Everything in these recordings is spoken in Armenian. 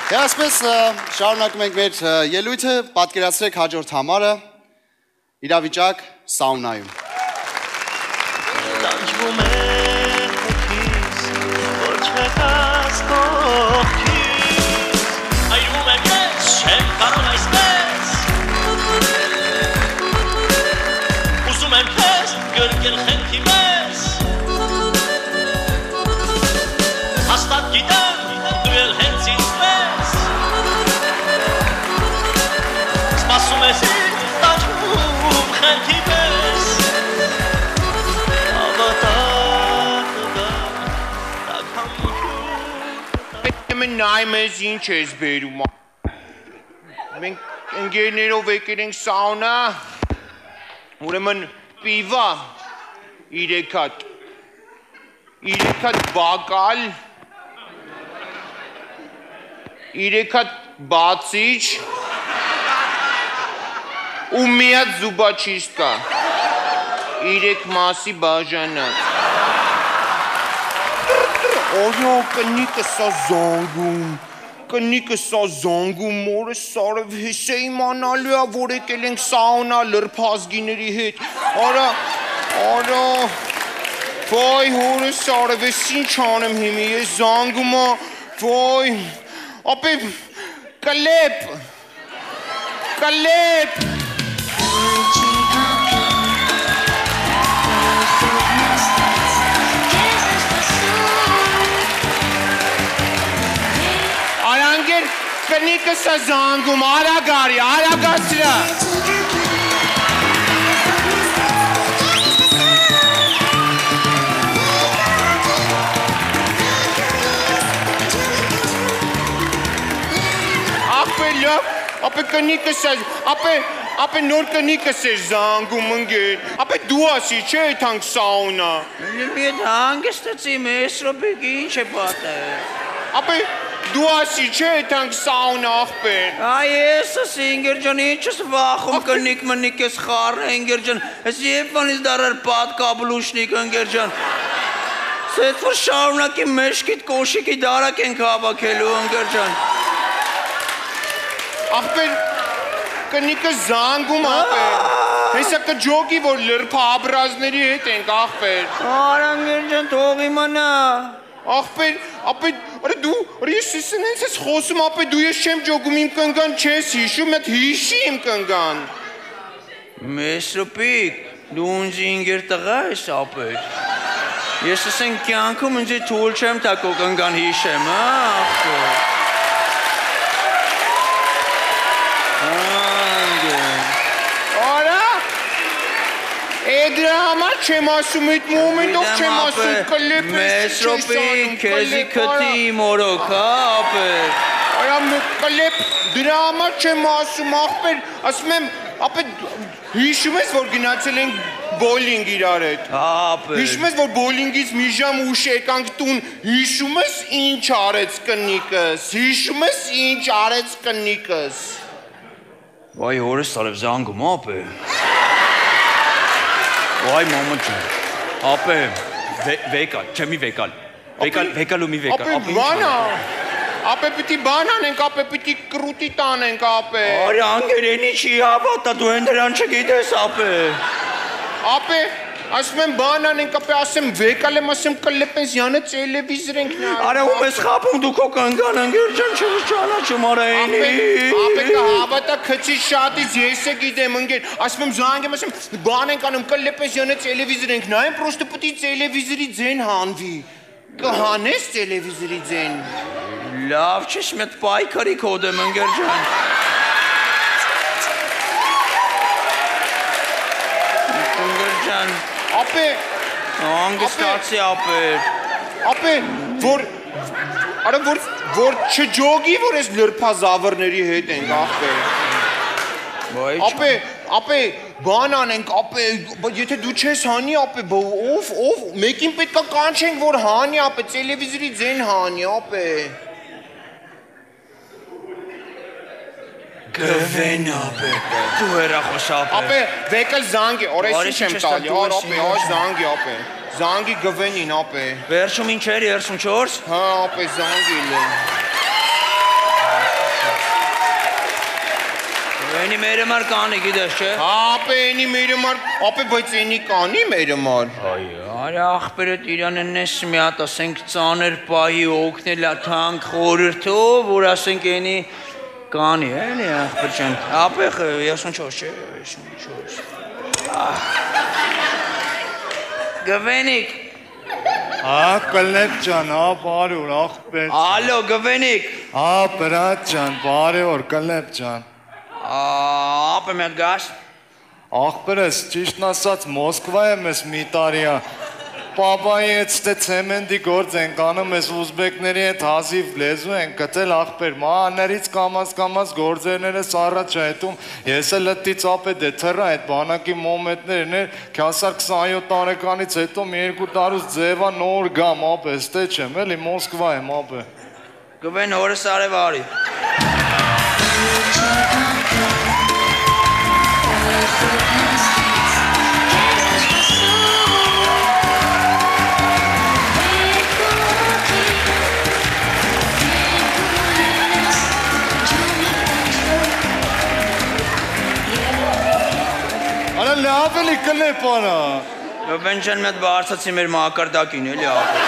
Այսպես շարունակում ենք մեր ելույթը, պատկերացրեք հաջորդ համարը, իրավիճակ սաունայում։ Տանջվում է հոգիս, որ չկաս կողքիս, այրվում եմ ես, չեմ կարող այսպես, ուզում եմ քեզ գրկել խենքի մեզ, հաստատ գիտեմ, դու էլ հենց ինձ մեզ, սպասում ես ինձ, տանջվում խենքի մեզ, նայ մեզ ինչ ես բերում մենք ընկերներով եկել ենք սաունա ուրեմն պիվա 3 հատ բակալ 3 հատ բացիչ ու մի հատ զուբաչիստկա 3 մասի բաժանած Օրո կնիկը սա զանգում, մորը սարև հես է իմանալու է, որ եկել ենք սաունա լրպազգիների հետ, արա, վայ հորը սարև ես ինչ անեմ հիմի, ես զանգում է, վայ, ապե կլեպ, Կնիկը սա զանգում, արագարի, արագացրա Ապե կնիկը սա, ապե նոր կնիկը սեր զանգում ընգեր Ապե դու ասի չէ եթանք սաունա Մի ետ հանգստացի մեզ ռոբիք ինչ է պատեր Ապե Դու ասի չէ եթանք սաունա աղպեր Այս ասի ինգեր ջան ինչ ես վախում կնիկ մնիկ ես խարը ինգեր ջան Ես եվանից դարար պատ կաբլուշնիկ ինգեր ջան Սետ որ շարունակի մեշկիտ կոշիկի դարակ ենք հավաքելու ինգեր ջան Աղպեր կնիկը զանգում աղպեր Հեսա կջոգի որ լրպա աբրազների հետ ենք աղպեր Արա ինգեր ջան թող իմանա Աղպեր, ապե դու, ես սնենց ես խոսում, ապե դու ես չեմ ջոգում իմ կնգան չես հիշում, էդ հիշի իմ կնգան Մեզ ռպիկ, դու ունձ ինգեր տղա ես ապեր Ես ասեն կյանքում ինձ թուլ չեմ տակո կնգան հիշեմ, աղպեր Դրա համար չեմ ասում, այդ մոմենտով չեմ ասում, կլեպ ես չեսանում, քեզի կտի մորոք, ապեր Արա կլեպ, դրա համար չեմ ասում, աղպեր, ասում եմ, ապե հիշում ես, որ գնացել ենք բոլինգ իրար հետ Հիշում ես, որ բոլինգից մի ժամ ուշ եկանք տուն, հիշում ես ինչ արեց կնիկս, հիշում ես ինչ արեց կնիկս Վայ հորս տարև զանգում, ապեր Վայ մամա ջան, ապե վեկալ, չեմի վեկալ, վեկալ ու մի վեկալ, ապե բանա, ապե պիտի բան անենք, ապե պիտի կրուտի տանենք, ապե Արի անգերենի չի հավատա, դու են դրան չգիտես, ապե Ապե, ասում եմ բան անենք, ապե ասեմ վեկալ եմ, ասեմ կլեպենց յանը ծելևիզր ենք նար Արա ու մեզ խապում դու քո կնգան անգեր ջան չվս ճանաչում արայինի Ապե կհավատա քչի շատից ես է գիտեմ ընգեր Ասում եմ զանգ եմ, ասեմ բան ենք անում կլեպենց յանը ծելևիզր ենք նայեմ պրոստը պտի ծելևիզրի ձեն հանվի Կհանես ծելևիզրի ձեն Լավ չես մետ պայքարի կոդեմ ընգեր ջան Ընգեր ջան Ապե Անգստացի ապեր Ապե որ չջոգի որ ես լրպա զավրների հետ ենք աղպեր Ապե բան անենք ապե եթե դու չես հանի ապե ով մեկին պետք է կանչենք որ հանի ապե տելևիզորի ձեն հանի ապե Գվեն ապե դու հեռախոս ապե Ապե վեկել զանգի օրեսի չեմ տալի ապե զանգի ապե Զանգի գվենին ապե Վերջում ինչ էր 34 Հա ապե զանգի լը Էնի մերը մար կանի գիտես չէ։ Ապե էնի մերը մար, ապե բայց էնի կանի մերը մար։ Արի աղբերդ իրանեն ես մի հատ ասենք ծաներ պահի օգնել թանկ խորհրդով, որ ասենք էնի կանի էնի աղբեր ջան։ Ապե 34 չէ, 34։ Գվենիկ։ Կլեփ ջան, բարոր աղբեր։ Ալո, Գվենիկ։ Բրատ ջան, բարոր, կլեփ ջան։ Ապե մի հատ գաս։ Աղբերս, ճիշտն ասած Մոսկվա եմ ես մի տարիա։ Պապայի հետ ստե ցեմենտի գործ ենք անում, ես ուզբեկների հետ հազիվ լեզու ենք գտել աղբեր, մաններից կամաց գործերներս առաջ այդում, ես էլ լտից ապետ է թռա այդ բանակի մոմենտներն էր, քասար 27 տարեկանից հետո մի 2 տարուց ձևա նոր գամ ապե, ստե չեմ, էլի Մոսկվա եմ ապե։ Գվեն հորս արևարի։ Լավ էլի կլեփ արա։ Գվեն ջան մի հատ բարձացի մեր մակարդակին էլի ապե։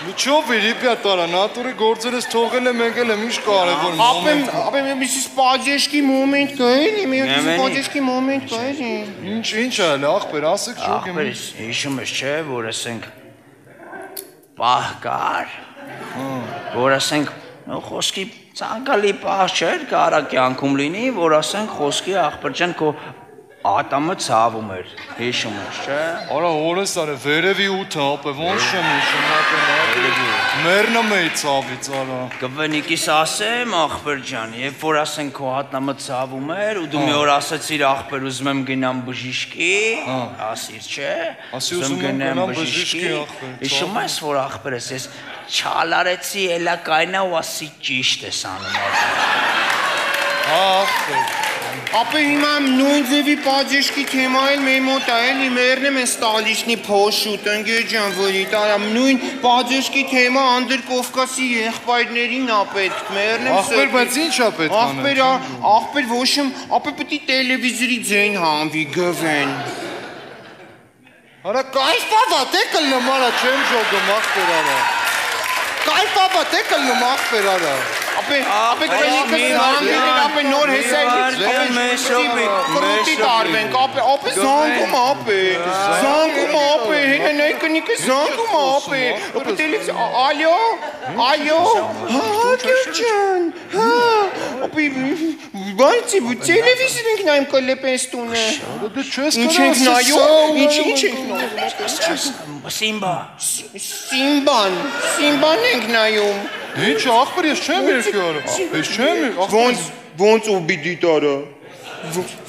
Միջով ребята, նատուրի գործերս թողել եմ եկել եմ, ինչ կարևոր մոմենտ։ Ապե միսիս Պաջեշկի մոմենտ կա էլի, միսիս Պաջեշկի մոմենտ կա էլի։ Ինչ է էլի, աղբեր, ասեք շոգ եմ։ Աղբերս, հիշում ես չէ, որ ասենք պահ կար, որ ասենք խոսքի ցանկալի պահ չէր, կարա կյանքում լինի, որ ասենք խոսքի աղբեր ջան քո ատամը ցավում էր, հիշում ես չէ։ Արա օրես արե վերևի 8-ը ապե ոնց չեմ հիշում ապե մեռնում էի ցավից արա։ Գվենիկիս ասեմ աղբեր ջան, երբ որ ասենք քո ատամը ցավում էր ու դու մի օր ասացիր աղբեր ուզում եմ գնամ բժիշկի, ասիր չէ։ Ասի ուզում եմ գնամ բժիշկի աղբեր։ Հիշում ես որ աղբերս ես չալարեցի էլա կայնա ու ասի ճիշտ ես անում աղբեր։ Ապե հիմա նույն ձևի Պաջեշկի թեմա էլ մեր մոտ է, էլի մերնեմ են Ստալիշնի փոշուտ, ընկեր ջան, որի տարա նույն Պաջեշկի թեմա Անդրկովկասի եղբայրներին ա պետք, մերնեմ աղբեր, բայց ինչ ա պետք անել։ Աղբեր ոչմ, ապե պետք է տելևիզորի ձայն հանվի գվեն։ Արա կայֆ բաբա, դե կլնում արա, չեմ ժոգում աղբեր արա։ Կայֆ բաբա, դե կլնում աղբեր արա։ Ապե կնիկը զանգել, ապե նոր հեսայից, կրուտի տարվենք, ապե զանգում ապե, հենա կնիկը զանգում ապե, ապե տելիվիզ, ալյո, գյուր ջան, ապե բայցի, տելևիզոր ենք նայում կլեպես տունը, ինչ ենք նայում, ինչ ենք նայում, Սիմբան ենք նայում, Ինչ աղբեր, ես չեմ երկի արա, ես չեմ երկի, ոնց ու բիդի տարա,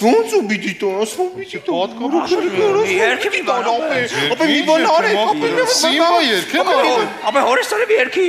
ոնց ու բիդի տարա, ասվում բիդի տարա, ապե մի բան արեք, Սիմբա երկեմ արա, ապե հորես տարի մի երկի,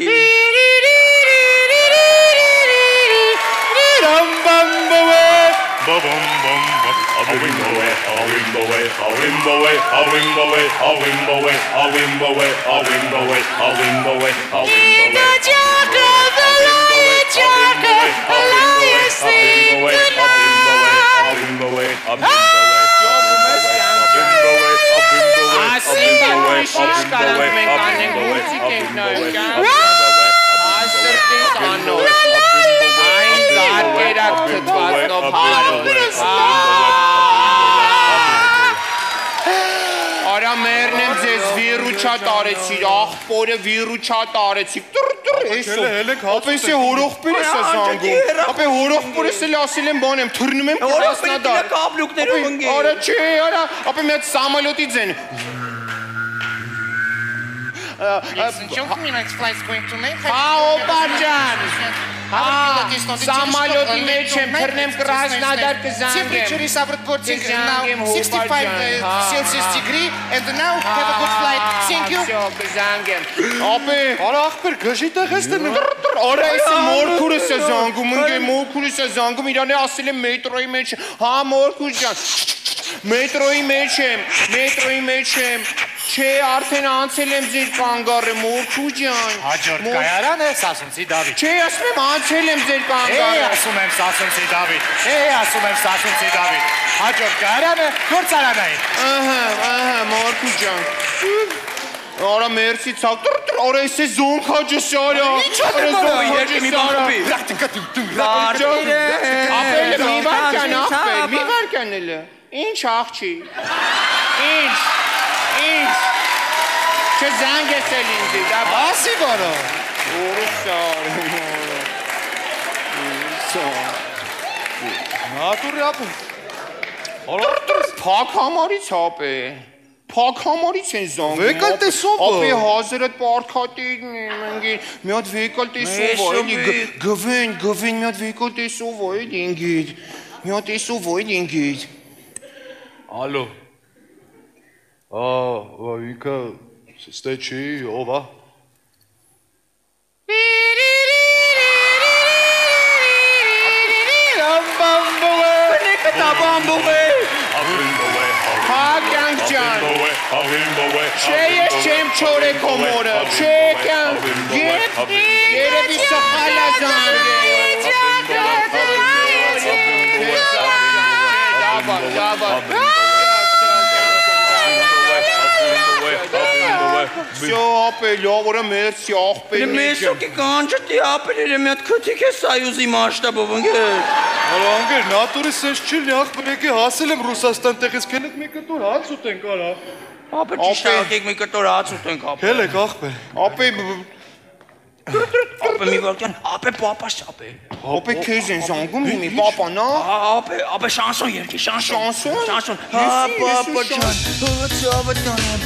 Արա մերնեմ ձեզ վիրուչա տարեցիր, աղբորը վիրուչա տարեցիք, ապես է հորողպերս է զանգում, ապե հորողպերս էլ ասել եմ բան եմ, թրնում եմ կրասնադար, արա չէ, ապե մի հատ սամալոտի ձեն, օպարջան, Самолеты мечем, пернем Краснодар кызангем. Temperature is approaching now 65 Celsius degree and now have a good flight. Thank you. Ապե, արա աղբեր, գժի տեղ ես տրնում, արա ես մորքուրս է զանգում, ընկե մորքուրս է զանգում, իրանի ասել եմ մետրոյի մեջ, հա մորքուր ջան, մետրոյի մեջ եմ, Չէ, արդեն անցել եմ ձեր կանգառը, մորքու ջան։ Հաջորդ կայարանը Սասունցի Դավիթ։ Չէ, ասում եմ անցել եմ ձեր կանգառը։ Ասում եմ Սասունցի Դավիթ։ Ասում եմ Սասունցի Դավիթ։ Հաջորդ կայարանը գործարանային։ Ահա, մորքու ջան։ Արա մերսի ցավ։ Արա էսե զոնք հաջեսարա։ Ինչ է երկի մի բան խփի։ Ապելը մի վարքան ախպել, մի վարքան էլը։ Ինչ աղջի։ Ինչ։ Չէ զանգ ես էլ ինձի, դա Ասի բարո։ Նատուրի ապը։ Փակ համարից ապե։ Փակ համարից են զանգում։ Վեկալ տեսովը։ Ապե հազարդ պարքատերն են մնգին։ Մի հատ վեկալ տեսովը էլի գվեն մի հատ վեկալ տեսովը էլի ինգիդ։ Մի հատ տեսովը էլի ինգիդ։ Ալո։ Ինքը ստե չի, ով է։ Հագյանք ջան։ Չէ ես չեմ չորե կոմորը, չէ կյանք, երևի սխալ է զանգել։ Всё, ապե, լավ որա մերսի աղպել Մեսոքի կանջտի ապելերը մի հատ քթիկ է սայուզի մասշտաբով ընկեր։ Անգեր, նատուրի սենց չիլնի աղբր եկի հասել եմ Ռուսաստան տեղից կենեք մի կտոր հաց ուտենք արա։ Ապե ճիշտ աղեք մի կտոր հաց ուտենք ապե։ Հելեք աղբեր։ Ապե մի վարքան, ապե պապաշ ապե։ Ապե քեզ են զանգում մի պապան, Ապե շանսոն երկի, շանսոն։ Պապա ջան, հացավը տանեմ։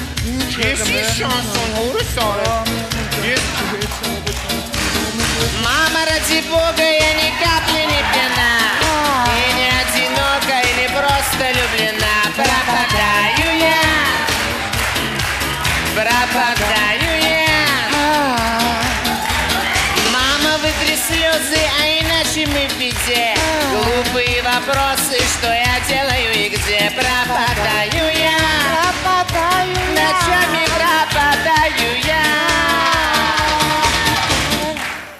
Ես շանսոն հորս արել։ Мама, ради Бога, я ни капли не пьяна. И не одинока, и не просто влюблена. Пропадаю я. Мама, вытри слезы, а иначе мы в беде. Глупые вопросы, что я делаю и где. Пропадаю я. Ночами пропадаю я.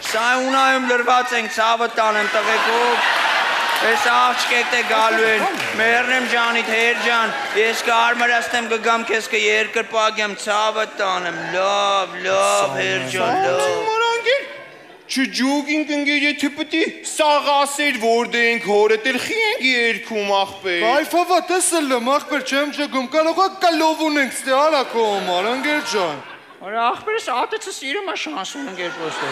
Սայունայում լրված ենք ցավը տանեմ տղեկով Ես աղջկեք թե գալու են Մերնեմ ջանիդ հեր ջան Ես կարմրաստեմ կգամ քեզ կերկրպագեմ ցավը տանեմ Լավ հեր ջան լավ Չջուգինք ընգեր եթե պտի սաղասեր որդ ենք հորդ էլ խի ենք երկում աղպեր Այվավա տեսել եմ աղբեր չեմ չգում կարող է կլով ունենք ստե արա քո համար անգեր ջան Արա աղբերս ատեցը սիրում է շանսուն ընկեր պոստը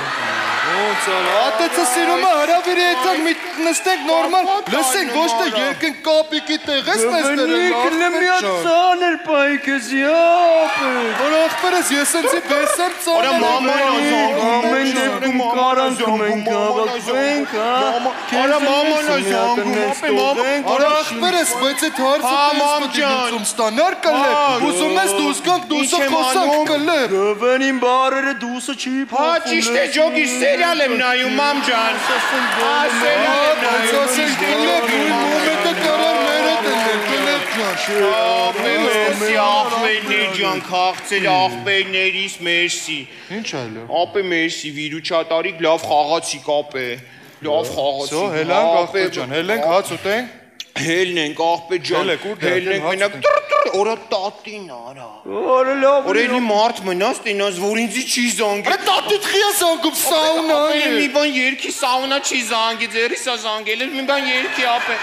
Ոնց արա ատեցը սիրում է հրավիրի եթան մի նստենք նորմալ լսենք ոչ թե երկենք կապիկի տեղ ես մեզ Բնիկլը մի հատ ծաներ պայի քեզի ապե Որ աղբերս ես ընցի բեսեմ ծաներ Արա մաման ազանգում Ամեն դեպքում կարանքում ենք հավաքվենք Արա մաման ազանգում ապե մաման Արա աղբերս բայց այդ հարցը տես պտի լուծում ստանար կլებ Ուզում ես դուս կանք դուսը խոսանք կլებ Գվենին բարերը դուսը չի Հա ճիշտ է ջոգի սերիալ եմ նայում մամ ջան Սերիալ եմ նայում Ասենք կլებ նույն մոմենտը կարար մերդ են կլებ ջան Մերսի աղպերներ ջան քաղցել աղպերներիս մերսի Ինչ այլը Ապե մերսի վիրուչատարիկ լավ խաղացիք ապե Լավ խաղացիք Սո հելանք աղպեր ջան հելենք հաց ուտենք Հելնենք աղպեր ջան հելնենք մենակ Օրա տատին արա Օրը լավ Օրելի մարդ մնաս տենաս որ ինձի չի զանգի Bre տատիտ խիա զանգում սաունա Մի բան երկի սաունա չի զանգի ձերիս է զանգել մի բան երկի ապե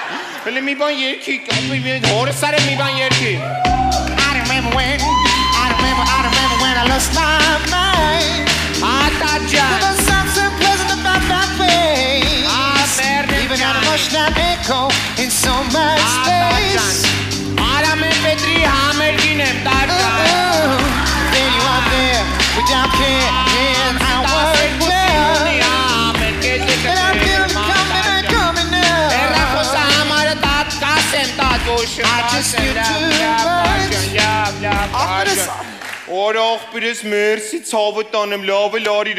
Հələ մի բան երկի ապե հորս արել մի բան երկի I remember when I lost my mind. Ատաջան There was something pleasant about that face. Even an emotional echo in so much space. Արամ եմ պետրի համերգին եմ տարջան Then you are there without care in our word there. And I feel it coming now. Հեռախոսը համարը տատ կասեմ տատ ոշը I just feel too much. Օր աղբերս մերսի ցավը տանեմ լավ էլ արիր